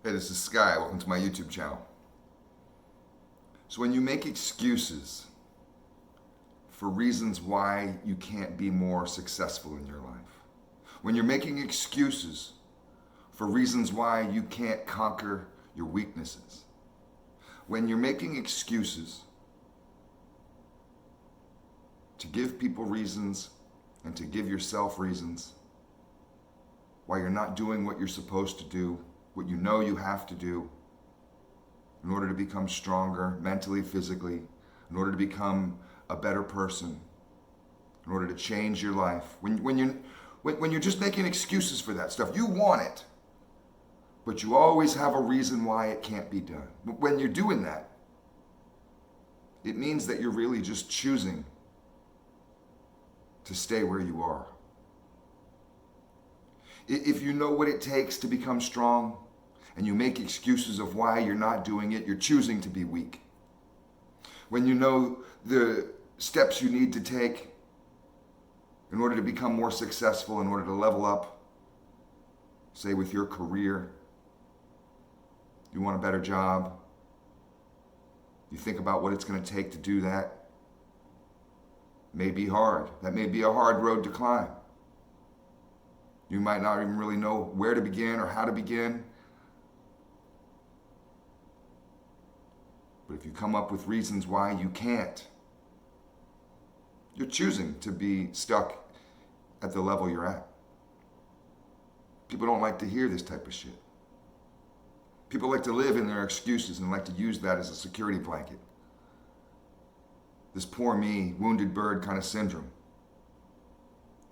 Hey, this is Sky. Welcome to my YouTube channel. So when you make excuses for reasons why you can't be more successful in your life, when you're making excuses for reasons why you can't conquer your weaknesses, when you're making excuses to give people reasons and to give yourself reasons why you're not doing what you're supposed to do, what you know you have to do in order to become stronger mentally, physically, in order to become a better person, in order to change your life. When you're just making excuses for that stuff, you want it, but you always have a reason why it can't be done. When you're doing that, it means that you're really just choosing to stay where you are. If you know what it takes to become strong and you make excuses of why you're not doing it, you're choosing to be weak. When you know the steps you need to take in order to become more successful, in order to level up, say with your career, you want a better job, you think about what it's going to take to do that. It may be hard. That may be a hard road to climb. You might not even really know where to begin or how to begin. But if you come up with reasons why you can't, you're choosing to be stuck at the level you're at. People don't like to hear this type of shit. People like to live in their excuses and like to use that as a security blanket. This poor me, wounded bird kind of syndrome.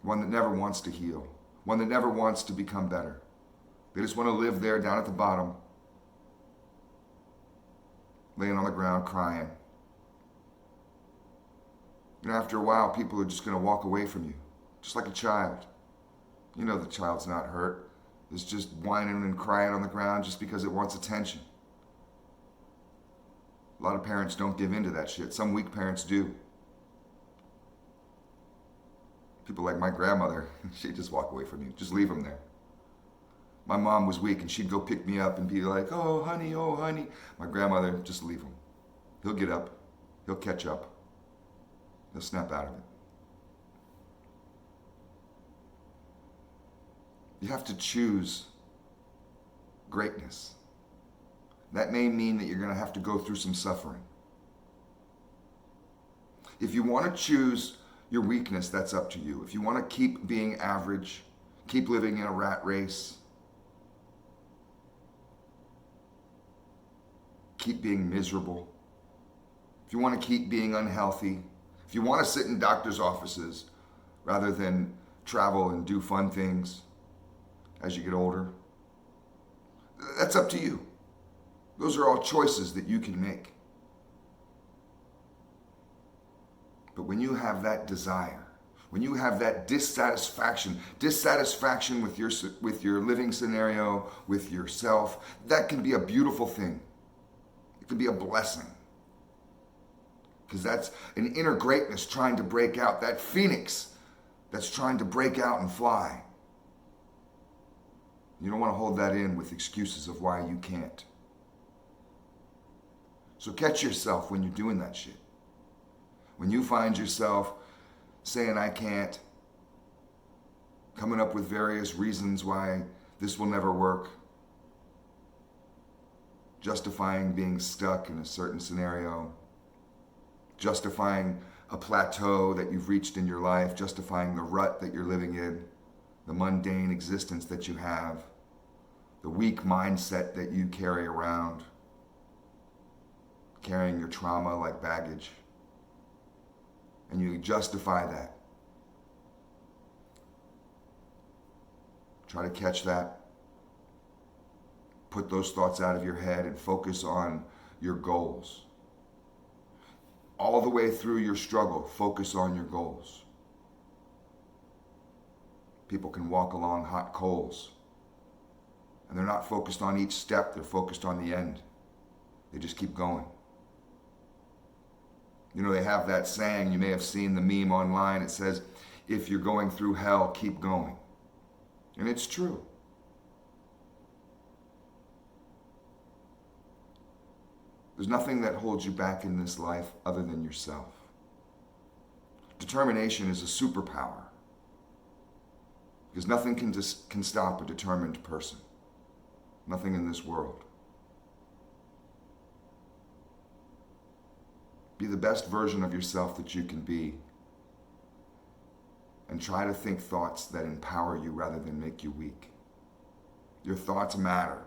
One that never wants to heal. One that never wants to become better. They just want to live there down at the bottom, laying on the ground crying. And after a while, people are just going to walk away from you, just like a child. You know the child's not hurt. It's just whining and crying on the ground just because it wants attention. A lot of parents don't give in to that shit. Some weak parents do. People like my grandmother, she'd just walk away from you. Just leave them there. My mom was weak and she'd go pick me up and be like, oh honey. My grandmother, just leave him. He'll get up. He'll catch up. He'll snap out of it. You have to choose greatness. That may mean that you're going to have to go through some suffering. If you want to choose your weakness, that's up to you. If you want to keep being average, keep living in a rat race, keep being miserable, if you want to keep being unhealthy, if you want to sit in doctor's offices rather than travel and do fun things as you get older, that's up to you. Those are all choices that you can make. But when you have that desire, when you have that dissatisfaction with your living scenario, with yourself, that can be a beautiful thing. It can be a blessing. Because that's an inner greatness trying to break out, that phoenix that's trying to break out and fly. You don't want to hold that in with excuses of why you can't. So catch yourself when you're doing that shit. When you find yourself saying, I can't, coming up with various reasons why this will never work, justifying being stuck in a certain scenario, justifying a plateau that you've reached in your life, justifying the rut that you're living in, the mundane existence that you have, the weak mindset that you carry around, carrying your trauma like baggage. And you justify that. Try to catch that. Put those thoughts out of your head and focus on your goals. All the way through your struggle, focus on your goals. People can walk along hot coals, and they're not focused on each step, they're focused on the end. They just keep going. You know, they have that saying, you may have seen the meme online, it says, if you're going through hell, keep going. And it's true. There's nothing that holds you back in this life other than yourself. Determination is a superpower because nothing can stop a determined person. Nothing in this world. Be the best version of yourself that you can be, and try to think thoughts that empower you rather than make you weak. Your thoughts matter.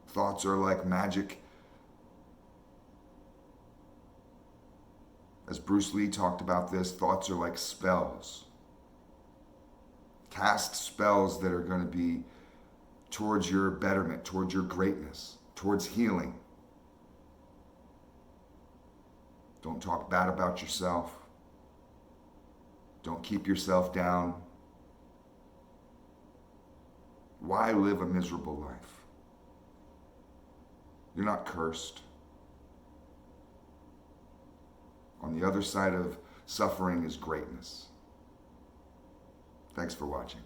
Thoughts are like magic. As Bruce Lee talked about this, thoughts are like spells. Cast spells that are going to be towards your betterment, towards your greatness, towards healing. Don't talk bad about yourself. Don't keep yourself down. Why live a miserable life? You're not cursed. On the other side of suffering is greatness. Thanks for watching.